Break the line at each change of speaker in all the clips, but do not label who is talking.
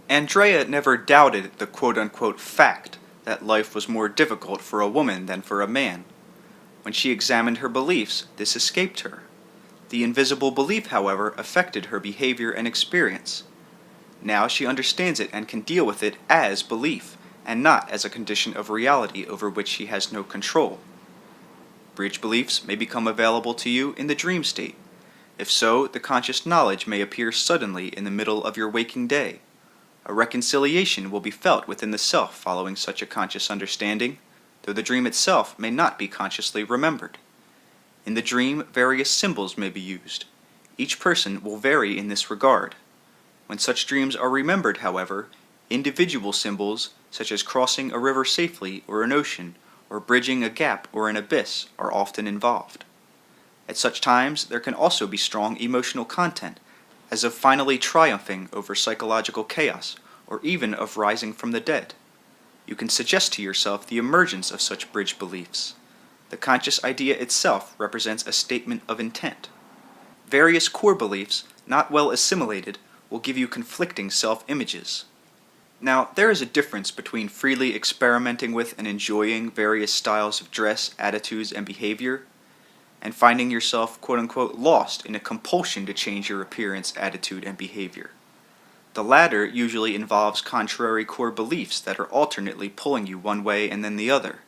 Andrea never doubted the quote-unquote fact that life was more difficult for a woman than for a man. When she examined her beliefs, this escaped her. The invisible belief, however, affected her behavior and experience. Now she understands it and can deal with it as belief, and not as a condition of reality over which she has no control. Bridge beliefs may become available to you in the dream state. If so, the conscious knowledge may appear suddenly in the middle of your waking day. A reconciliation will be felt within the self following such a conscious understanding, though the dream itself may not be consciously remembered. In the dream, various symbols may be used. Each person will vary in this regard. When such dreams are remembered, however, individual symbols, such as crossing a river safely or an ocean, or bridging a gap or an abyss, are often involved. At such times, there can also be strong emotional content, as of finally triumphing over psychological chaos, or even of rising from the dead. You can suggest to yourself the emergence of such bridge beliefs. The conscious idea itself represents a statement of intent. Various core beliefs, not well assimilated, will give you conflicting self-images. Now, there is a difference between freely experimenting with and enjoying various styles of dress, attitudes, and behavior, and finding yourself quote-unquote lost in a compulsion to change your appearance, attitude, and behavior. The latter usually involves contrary core beliefs that are alternately pulling you one way and then the other.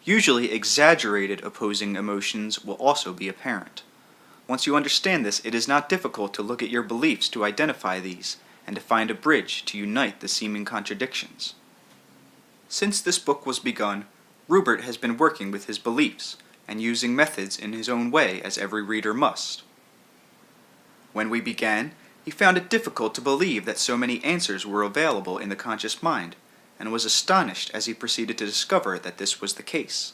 Usually exaggerated opposing emotions will also be apparent. Once you understand this, it is not difficult to look at your beliefs to identify these, and to find a bridge to unite the seeming contradictions. Since this book was begun, Rupert has been working with his beliefs, and using methods in his own way, as every reader must. When we began, he found it difficult to believe that so many answers were available in the conscious mind, and was astonished as he proceeded to discover that this was the case.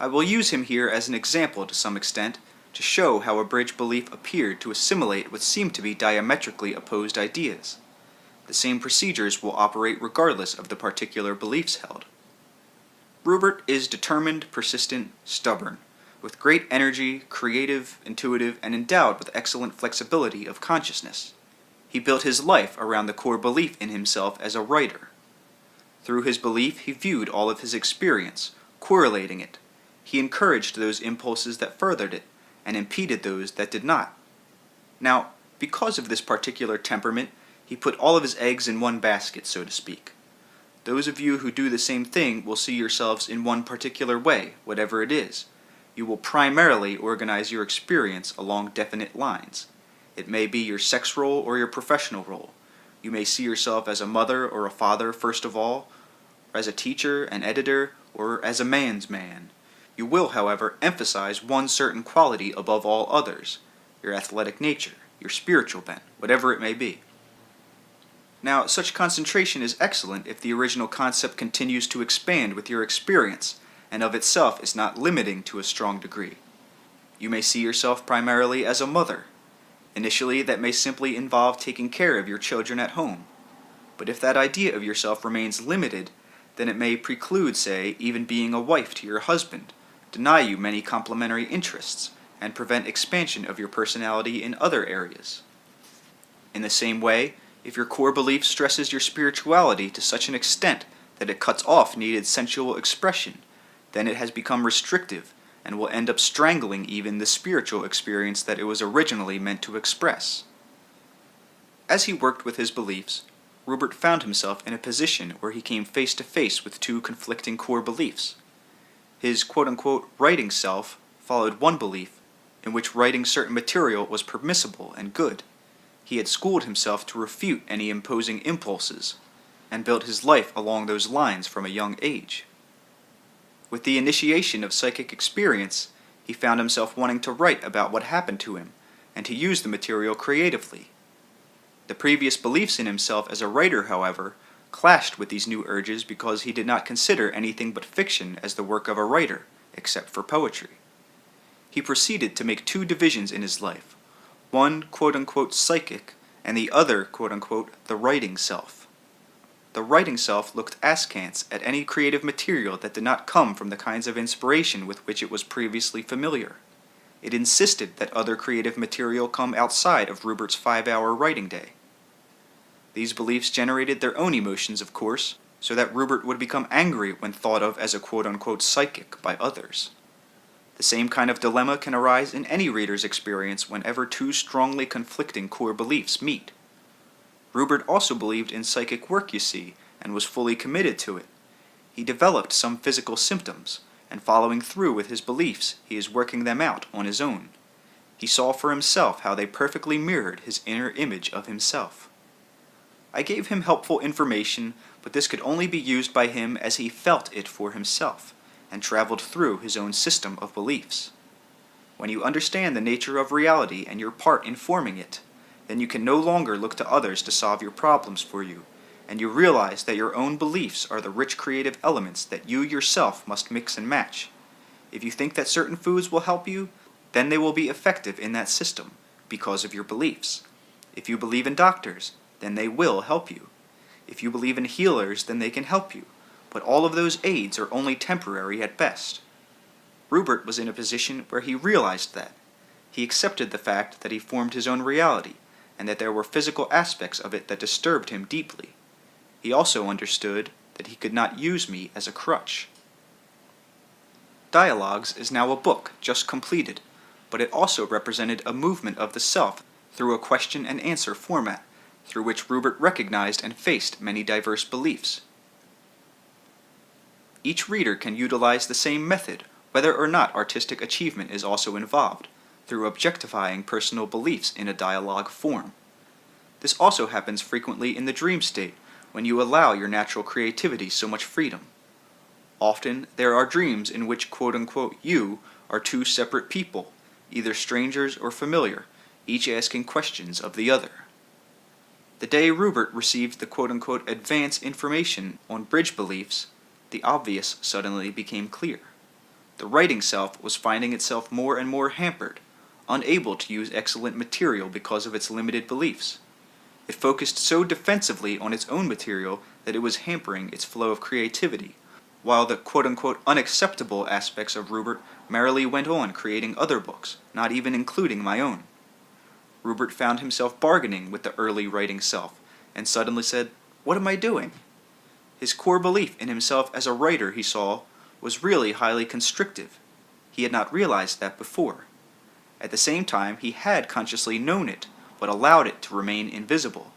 I will use him here as an example to some extent, to show how a bridge belief appeared to assimilate what seemed to be diametrically opposed ideas. The same procedures will operate regardless of the particular beliefs held. Rupert is determined, persistent, stubborn, with great energy, creative, intuitive, and endowed with excellent flexibility of consciousness. He built his life around the core belief in himself as a writer. Through his belief, he viewed all of his experience, correlating it. He encouraged those impulses that furthered it, and impeded those that did not. Now, because of this particular temperament, he put all of his eggs in one basket, so to speak. Those of you who do the same thing will see yourselves in one particular way, whatever it is. You will primarily organize your experience along definite lines. It may be your sex role or your professional role. You may see yourself as a mother or a father first of all, or as a teacher, an editor, or as a man's man. You will, however, emphasize one certain quality above all others, your athletic nature, your spiritual bent, whatever it may be. Now, such concentration is excellent if the original concept continues to expand with your experience, and of itself is not limiting to a strong degree. You may see yourself primarily as a mother. Initially, that may simply involve taking care of your children at home. But if that idea of yourself remains limited, then it may preclude, say, even being a wife to your husband, deny you many complementary interests, and prevent expansion of your personality in other areas. In the same way, if your core belief stresses your spirituality to such an extent that it cuts off needed sensual expression, then it has become restrictive and will end up strangling even the spiritual experience that it was originally meant to express. As he worked with his beliefs, Rupert found himself in a position where he came face to face with two conflicting core beliefs. His quote-unquote writing self followed one belief, in which writing certain material was permissible and good. He had schooled himself to refute any imposing impulses, and built his life along those lines from a young age. With the initiation of psychic experience, he found himself wanting to write about what happened to him, and to use the material creatively. The previous beliefs in himself as a writer, however, clashed with these new urges because he did not consider anything but fiction as the work of a writer, except for poetry. He proceeded to make two divisions in his life, one quote-unquote psychic, and the other quote-unquote the writing self. The writing self looked askance at any creative material that did not come from the kinds of inspiration with which it was previously familiar. It insisted that other creative material come outside of Rupert's 5-hour writing day. These beliefs generated their own emotions, of course, so that Rupert would become angry when thought of as a quote-unquote psychic by others. The same kind of dilemma can arise in any reader's experience whenever two strongly conflicting core beliefs meet. Rupert also believed in psychic work, you see, and was fully committed to it. He developed some physical symptoms, and following through with his beliefs, he is working them out on his own. He saw for himself how they perfectly mirrored his inner image of himself. I gave him helpful information, but this could only be used by him as he felt it for himself, and traveled through his own system of beliefs. When you understand the nature of reality and your part in forming it, then you can no longer look to others to solve your problems for you, and you realize that your own beliefs are the rich creative elements that you yourself must mix and match. If you think that certain foods will help you, then they will be effective in that system, because of your beliefs. If you believe in doctors, then they will help you. If you believe in healers, then they can help you, but all of those aids are only temporary at best. Rupert was in a position where he realized that. He accepted the fact that he formed his own reality, and that there were physical aspects of it that disturbed him deeply. He also understood that he could not use me as a crutch. Dialogues is now a book just completed, but it also represented a movement of the self through a question and answer format, through which Rupert recognized and faced many diverse beliefs. Each reader can utilize the same method, whether or not artistic achievement is also involved, through objectifying personal beliefs in a dialogue form. This also happens frequently in the dream state, when you allow your natural creativity so much freedom. Often, there are dreams in which quote-unquote you are two separate people, either strangers or familiar, each asking questions of the other. The day Rupert received the quote-unquote advance information on bridge beliefs, the obvious suddenly became clear. The writing self was finding itself more and more hampered, unable to use excellent material because of its limited beliefs. It focused so defensively on its own material that it was hampering its flow of creativity, while the quote-unquote unacceptable aspects of Rupert merrily went on creating other books, not even including my own. Rupert found himself bargaining with the early writing self, and suddenly said, "What am I doing?" His core belief in himself as a writer, he saw, was really highly constrictive. He had not realized that before. At the same time, he had consciously known it, but allowed it to remain invisible.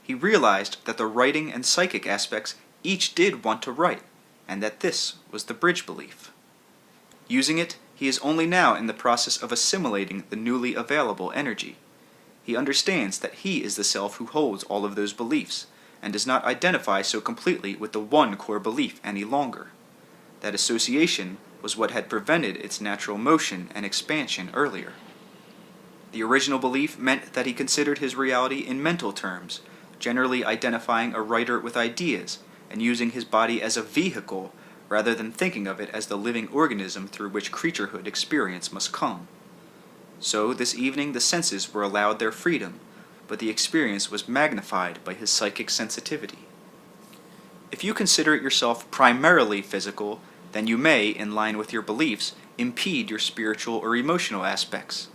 He realized that the writing and psychic aspects each did want to write, and that this was the bridge belief. Using it, he is only now in the process of assimilating the newly available energy. He understands that he is the self who holds all of those beliefs, and does not identify so completely with the one core belief any longer. That association was what had prevented its natural motion and expansion earlier. The original belief meant that he considered his reality in mental terms, generally identifying a writer with ideas, and using his body as a vehicle, rather than thinking of it as the living organism through which creaturehood experience must come. So this evening the senses were allowed their freedom, but the experience was magnified by his psychic sensitivity. If you consider yourself primarily physical, then you may, in line with your beliefs, impede your spiritual or emotional aspects.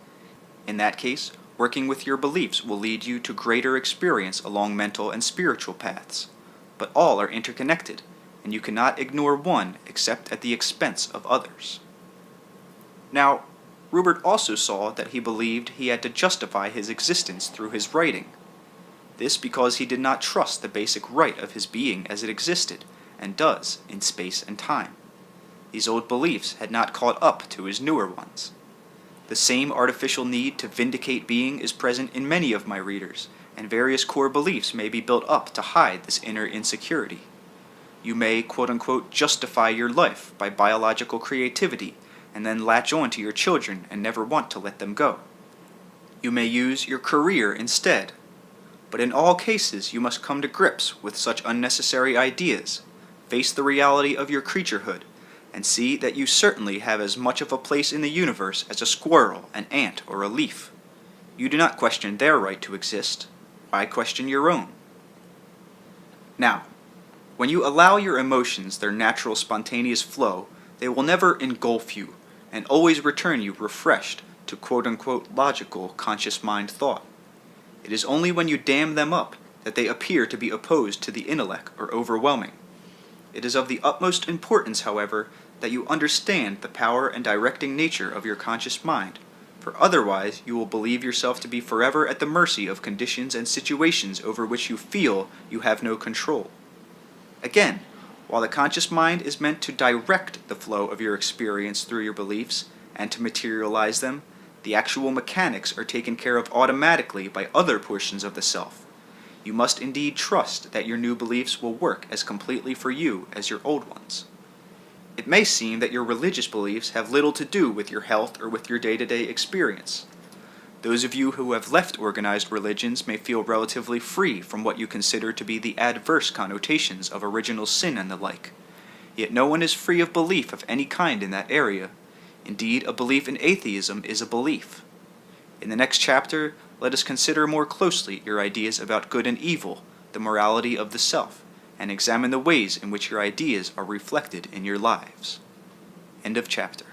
In that case, working with your beliefs will lead you to greater experience along mental and spiritual paths. But all are interconnected, and you cannot ignore one except at the expense of others. Now, Rupert also saw that he believed he had to justify his existence through his writing. This because he did not trust the basic right of his being as it existed, and does, in space and time. These old beliefs had not caught up to his newer ones. The same artificial need to vindicate being is present in many of my readers, and various core beliefs may be built up to hide this inner insecurity. You may, quote-unquote, justify your life by biological creativity, and then latch on to your children and never want to let them go. You may use your career instead. But in all cases, you must come to grips with such unnecessary ideas, face the reality of your creaturehood, and see that you certainly have as much of a place in the universe as a squirrel, an ant, or a leaf. You do not question their right to exist. Why question your own? Now, when you allow your emotions their natural spontaneous flow, they will never engulf you, and always return you refreshed to quote-unquote logical conscious mind thought. It is only when you dam them up that they appear to be opposed to the intellect or overwhelming. It is of the utmost importance, however, that you understand the power and directing nature of your conscious mind, for otherwise you will believe yourself to be forever at the mercy of conditions and situations over which you feel you have no control. Again, while the conscious mind is meant to direct the flow of your experience through your beliefs and to materialize them, the actual mechanics are taken care of automatically by other portions of the self. You must indeed trust that your new beliefs will work as completely for you as your old ones. It may seem that your religious beliefs have little to do with your health or with your day-to-day experience. Those of you who have left organized religions may feel relatively free from what you consider to be the adverse connotations of original sin and the like. Yet no one is free of belief of any kind in that area. Indeed, a belief in atheism is a belief. In the next chapter, let us consider more closely your ideas about good and evil, the morality of the self, and examine the ways in which your ideas are reflected in your lives. End of chapter.